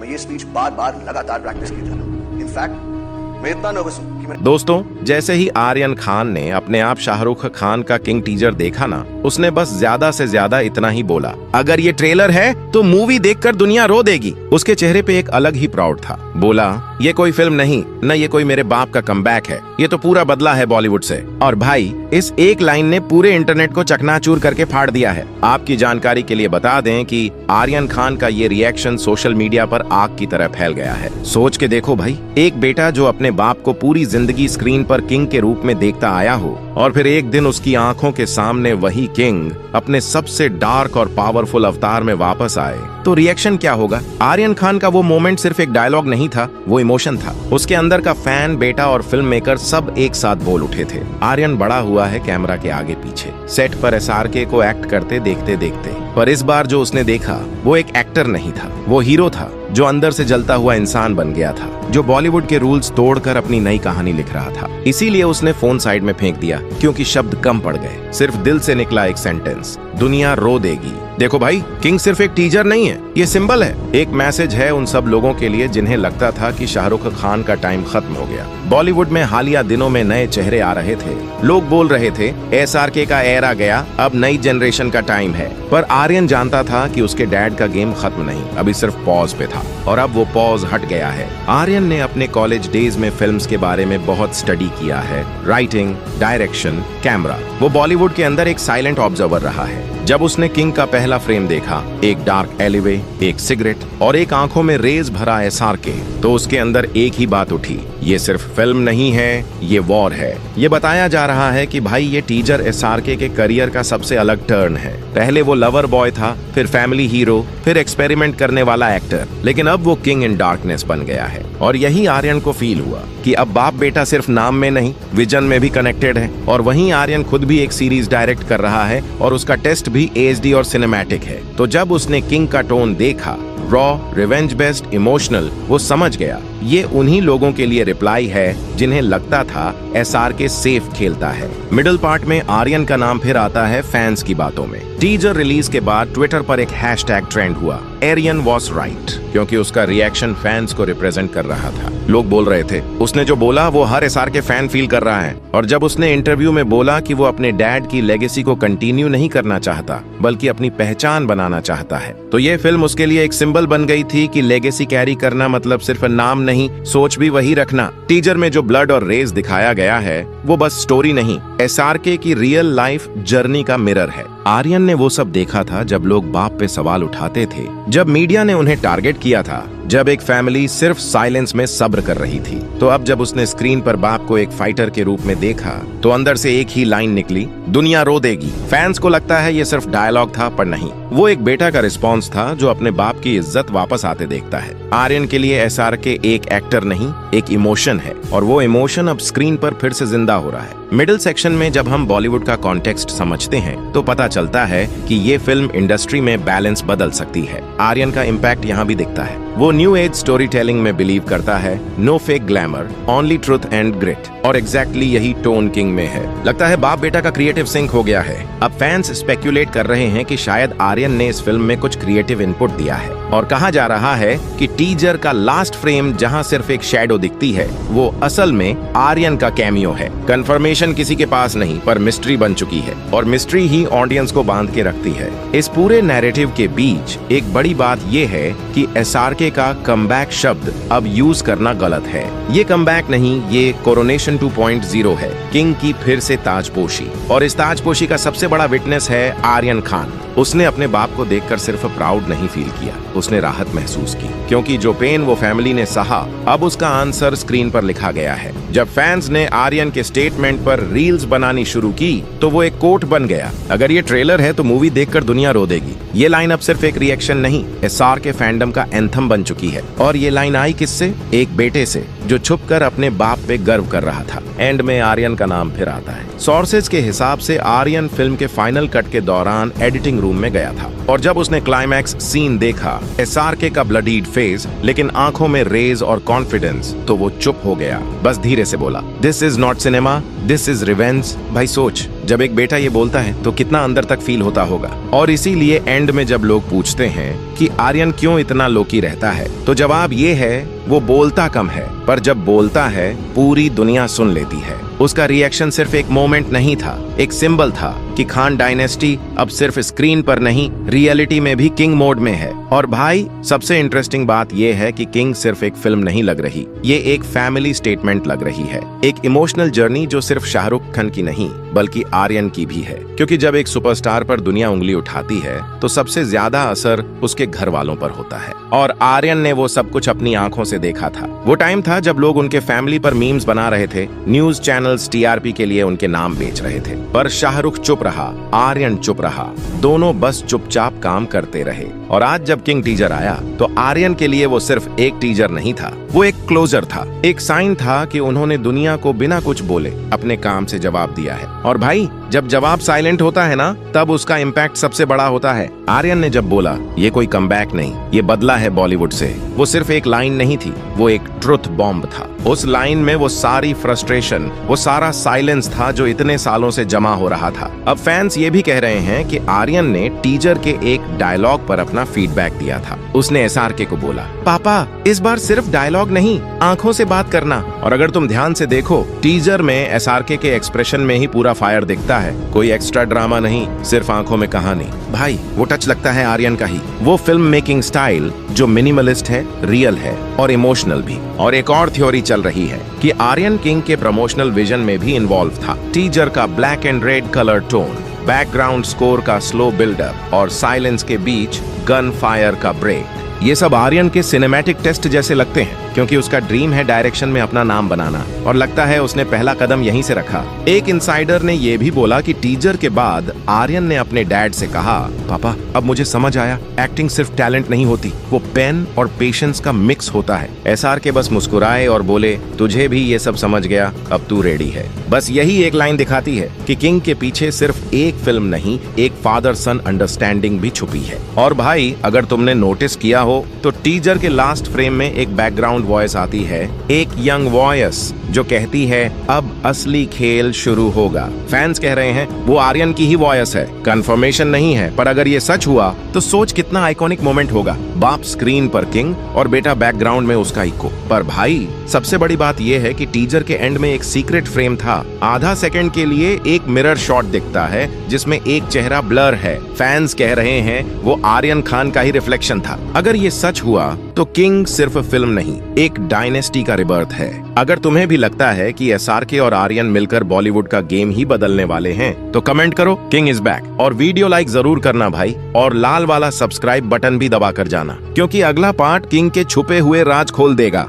मैं ये स्पीच बार बार लगातार प्रैक्टिस की था। इनफैक्ट मैं इतना नर्वस हूं कि मैं दोस्तों, जैसे ही आर्यन खान ने अपने आप शाहरुख खान का किंग टीजर देखा ना, उसने बस ज्यादा से ज्यादा इतना ही बोला, अगर ये ट्रेलर है तो मूवी देखकर दुनिया रो देगी। उसके चेहरे पे एक अलग ही प्राउड था। बोला, ये कोई फिल्म नहीं, न ये कोई मेरे बाप का कमबैक है, ये तो पूरा बदला है बॉलीवुड से। और भाई, इस एक लाइन ने पूरे इंटरनेट को चकनाचूर करके फाड़ दिया है। आपकी जानकारी के लिए बता दें कि आर्यन खान का ये रिएक्शन सोशल मीडिया पर आग की तरह फैल गया है। सोच के देखो भाई, एक बेटा जो अपने बाप को पूरी जिंदगी स्क्रीन पर किंग के रूप में देखता आया हो, और फिर एक दिन उसकी आंखों के सामने वही किंग अपने सबसे डार्क और पावरफुल अवतार में वापस आए, तो रिएक्शन क्या होगा? आर्यन खान का वो मोमेंट सिर्फ एक डायलॉग नहीं था, वो इमोशन था। उसके अंदर का फैन, बेटा और फिल्म मेकर सब एक साथ बोल उठे थे। आर्यन बड़ा हुआ है कैमरा के आगे पीछे, सेट पर एसआरके को एक्ट करते देखते देखते, पर इस बार जो उसने देखा वो एक एक्टर नहीं था, वो हीरो था जो अंदर से जलता हुआ इंसान बन गया था, जो बॉलीवुड के रूल्स तोड़कर अपनी नई कहानी लिख रहा था। इसीलिए उसने फोन साइड में फेंक दिया, क्योंकि शब्द कम पड़ गए। सिर्फ दिल से निकला एक सेंटेंस, दुनिया रो देगी। देखो भाई, किंग सिर्फ एक टीजर नहीं है, ये सिंबल है, एक मैसेज है उन सब लोगों के लिए जिन्हें लगता था कि शाहरुख खान का टाइम खत्म हो गया। बॉलीवुड में हालिया दिनों में नए चेहरे आ रहे थे, लोग बोल रहे थे एसआरके का एरा गया, अब नई जनरेशन का टाइम है। पर आर्यन जानता था कि उसके डैड का गेम खत्म नहीं, अभी सिर्फ पॉज पे था, और अब वो पॉज हट गया है। आर्यन ने अपने कॉलेज डेज में फिल्म्स के बारे में बहुत स्टडी किया है, राइटिंग, डायरेक्शन, कैमरा। वो बॉलीवुड के अंदर एक साइलेंट ऑब्जर्वर रहा है। जब उसने किंग का पहला फ्रेम देखा, एक डार्क एलिवे, एक सिगरेट और एक आंखों में रेज भरा एसआरके, तो उसके अंदर एक ही बात उठी, ये सिर्फ फिल्म नहीं है, ये वॉर है। ये बताया जा रहा है कि भाई, ये टीजर एसआरके के करियर का सबसे अलग टर्न है। पहले वो लवर बॉय था, फिर फैमिली हीरो, फिर एक्सपेरिमेंट करने वाला एक्टर, लेकिन अब वो किंग इन डार्कनेस बन गया है। और यही आर्यन को फील हुआ कि अब बाप बेटा सिर्फ नाम में नहीं, विजन में भी कनेक्टेड है। और वहीं आर्यन खुद भी एक सीरीज डायरेक्ट कर रहा है, और उसका टेस्ट भी एचडी और सिनेमैटिक है। तो जब उसने किंग का टोन देखा, रॉ, रिवेंज बेस्ड, इमोशनल, वो समझ गया ये उन्हीं लोगों के लिए रिप्लाई है जिन्हें लगता था एसआरके सेफ खेलता है। मिडिल पार्ट में आर्यन का नाम फिर आता है फैंस की बातों में। टीजर रिलीज के बाद ट्विटर पर एक हैशटैग ट्रेंड हुआ, आर्यन वॉज राइट, क्योंकि उसका रिएक्शन फैंस को रिप्रेजेंट कर रहा था। लोग बोल रहे थे, उसने जो बोला वो हर एसआरके फैन फील कर रहा है। और जब उसने इंटरव्यू में बोला कि वो अपने डैड की लेगेसी को कंटिन्यू नहीं करना चाहता, बल्कि अपनी पहचान बनाना चाहता है, तो ये फिल्म उसके लिए एक सिंबल बन गई थी कि लेगेसी कैरी करना मतलब सिर्फ नाम नहीं, सोच भी वही रखना। टीजर में जो ब्लड और रेज दिखाया गया है, वो बस स्टोरी नहीं, एसआरके की रियल लाइफ जर्नी का मिरर है। आर्यन ने वो सब देखा था जब लोग बाप पे सवाल उठाते थे, जब मीडिया ने उन्हें टारगेट किया था, जब एक फैमिली सिर्फ साइलेंस में सब्र कर रही थी। तो अब जब उसने स्क्रीन पर बाप को एक फाइटर के रूप में देखा, तो अंदर से एक ही लाइन निकली, दुनिया रो देगी। फैंस को लगता है ये सिर्फ डायलॉग था, पर नहीं, वो एक बेटा का रिस्पॉन्स था जो अपने बाप की इज्जत वापस आते देखता है। आर्यन के लिए एसआरके एक एक्टर नहीं, एक इमोशन है, और वो इमोशन अब स्क्रीन पर फिर से जिंदा हो रहा है। मिडिल सेक्शन में जब हम बॉलीवुड का कॉन्टेक्स्ट समझते हैं, तो पता चलता है कि ये फिल्म इंडस्ट्री में बैलेंस बदल सकती है। आर्यन का इम्पैक्ट यहाँ भी दिखता है। वो न्यू एज स्टोरी टेलिंग में बिलीव करता है, no fake glamour, only truth and grit, और एग्जैक्टली यही टोन किंग में है। लगता है बाप बेटा का क्रिएटिव सिंक हो गया है। अब फैंस स्पेक्यूलेट कर रहे हैं कि शायद आर्यन ने इस फिल्म में कुछ क्रिएटिव इनपुट दिया है, और कहा जा रहा है कि टीजर का लास्ट फ्रेम जहां सिर्फ एक शैडो दिखती है, वो असल में आर्यन का कैमियो है। कंफर्मेशन किसी के पास नहीं, पर मिस्ट्री बन चुकी है, और मिस्ट्री ही ऑडियंस को बांध के रखती है। इस पूरे नैरेटिव के बीच एक बड़ी बात ये है कि एसआरके का कमबैक शब्द अब यूज करना गलत है। ये कमबैक नहीं, ये कोरोनेशन 2.0 है, किंग की फिर से ताजपोशी। और इस ताजपोशी का सबसे बड़ा विटनेस है आर्यन खान। उसने अपने बाप को देखकर सिर्फ प्राउड नहीं फील किया, उसने राहत महसूस की, क्योंकि जो पेन वो फैमिली ने सहा, अब उसका आंसर स्क्रीन पर लिखा गया है। जब फैंस ने आर्यन के स्टेटमेंट पर रील्स बनानी शुरू की, तो वो एक कोट बन गया, अगर ये ट्रेलर है तो मूवी देखकर दुनिया रो देगी। ये लाइन अब सिर्फ एक रिएक्शन नहीं, एसआरके फैंडम का एंथम बन चुकी है। और ये लाइन आई किससे? एक बेटे से, जो छुपकर अपने बाप पे गर्व कर रहा था। एंड में आर्यन का नाम फिर आता है। सोर्सेज के हिसाब से आर्यन फिल्म के फाइनल कट के दौरान एडिटिंग रूम में गया था और जब उसने क्लाइमैक्स सीन देखा, एसआरके का ब्लडीड फेस लेकिन आंखों में रेज और कॉन्फिडेंस, तो वो चुप हो गया। बस धीरे से बोला, this is not cinema, this is revenge. भाई सोच, जब एक बेटा ये बोलता है तो कितना अंदर तक फील होता होगा। और इसीलिए एंड में जब लोग पूछते हैं कि आर्यन क्यों इतना लोकी रहता है, तो जवाब ये है, वो बोलता कम है, पर जब बोलता है पूरी दुनिया सुन लेती है। उसका रिएक्शन सिर्फ एक मोमेंट नहीं था, एक सिंबल था कि खान डायनेस्टी अब सिर्फ स्क्रीन पर नहीं, रियलिटी में भी किंग मोड में है। और भाई सबसे इंटरेस्टिंग बात यह है कि किंग सिर्फ एक फिल्म नहीं लग रही, ये एक फैमिली स्टेटमेंट लग रही है, एक इमोशनल जर्नी जो सिर्फ शाहरुख खान की नहीं बल्कि आर्यन की भी है। क्योंकि जब एक सुपरस्टार पर दुनिया उंगली उठाती है तो सबसे ज्यादा असर उसके घर वालों पर होता है। और आर्यन ने वो सब कुछ अपनी आंखों से देखा था। वो टाइम था जब लोग उनके फैमिली पर मीम्स बना रहे थे, न्यूज चैनल्स टीआरपी के लिए उनके नाम बेच रहे थे, पर शाहरुख चुप रहा, आर्यन चुप रहा, दोनों बस चुपचाप काम करते रहे। और आज जब किंग टीजर आया तो आर्यन के लिए वो सिर्फ एक टीजर नहीं था, वो एक क्लोजर था, एक साइन था कि उन्होंने दुनिया को बिना कुछ बोले अपने काम से जवाब दिया है। और भाई जब जवाब साइलेंट होता है ना, तब उसका इम्पैक्ट सबसे बड़ा होता है। आर्यन ने जब बोला, ये कोई कमबैक नहीं, ये बदला है बॉलीवुड से, वो सिर्फ एक लाइन नहीं थी, वो एक ट्रुथ बॉम्ब था। उस लाइन में वो सारी फ्रस्ट्रेशन, वो सारा साइलेंस था जो इतने सालों से जमा हो रहा था। अब फैंस ये भी कह रहे हैं कि आर्यन ने टीजर के एक डायलॉग पर अपना फीडबैक दिया था। उसने एसआरके को बोला, पापा इस बार सिर्फ डायलॉग नहीं, आंखों से बात करना। और अगर तुम ध्यान से देखो, टीजर में एसआरके के एक्सप्रेशन में ही पूरा फायर दिखता है, कोई एक्स्ट्रा ड्रामा नहीं, सिर्फ आंखों में कहानी। भाई वो टच लगता है आर्यन का ही, वो फिल्म मेकिंग स्टाइल जो मिनिमलिस्ट है, रियल है और इमोशनल भी। और एक और थ्योरी चल रही है कि आर्यन किंग के प्रमोशनल विजन में भी इन्वॉल्व था। टीजर का black and red colour tone, background score का स्लो बिल्डअप और साइलेंस के बीच गन फायर का ब्रेक, ये सब आर्यन के सिनेमैटिक टेस्ट जैसे लगते हैं, क्योंकि उसका ड्रीम है डायरेक्शन में अपना नाम बनाना, और लगता है उसने पहला कदम यहीं से रखा। एक इनसाइडर ने यह भी बोला कि टीजर के बाद आर्यन ने अपने डैड से कहा, पापा अब मुझे समझ आया, एक्टिंग सिर्फ टैलेंट नहीं होती, वो पेन और पेशेंस का मिक्स होता है। एसआरके बस मुस्कुराए और बोले, तुझे भी ये सब समझ गया, अब तू रेडी है। बस यही एक लाइन दिखाती है कि किंग के पीछे सिर्फ एक फिल्म नहीं, एक फादर सन अंडरस्टैंडिंग भी छुपी है। और भाई अगर तुमने नोटिस किया हो तो टीजर के लास्ट फ्रेम में एक बैकग्राउंड वॉइस आती है, एक यंग वॉइस जो कहती है, अब असली खेल शुरू होगा। फैंस कह रहे हैं वो आर्यन की ही वॉइस है, कंफर्मेशन नहीं है, पर अगर ये सच हुआ तो सोच कितना आइकॉनिक मोमेंट होगा, बाप स्क्रीन पर किंग और बेटा बैकग्राउंड में उसका इको। पर भाई सबसे बड़ी बात यह है कि टीजर के एंड में एक सीक्रेट फ्रेम था, आधा सेकंड के लिए एक मिरर शॉट दिखता है जिसमें एक चेहरा ब्लर है। फैंस कह रहे हैं वो आर्यन खान का ही रिफ्लेक्शन था। अगर ये सच हुआ तो किंग सिर्फ फिल्म नहीं, एक डायनेस्टी का रिबर्थ है। अगर तुम्हें भी लगता है कि एसआरके और आर्यन मिलकर बॉलीवुड का गेम ही बदलने वाले हैं तो कमेंट करो, किंग इज बैक। और वीडियो लाइक जरूर करना भाई, और लाल वाला सब्सक्राइब बटन भी दबा कर जाना, क्योंकि अगला पार्ट किंग के छुपे हुए राज खोल देगा।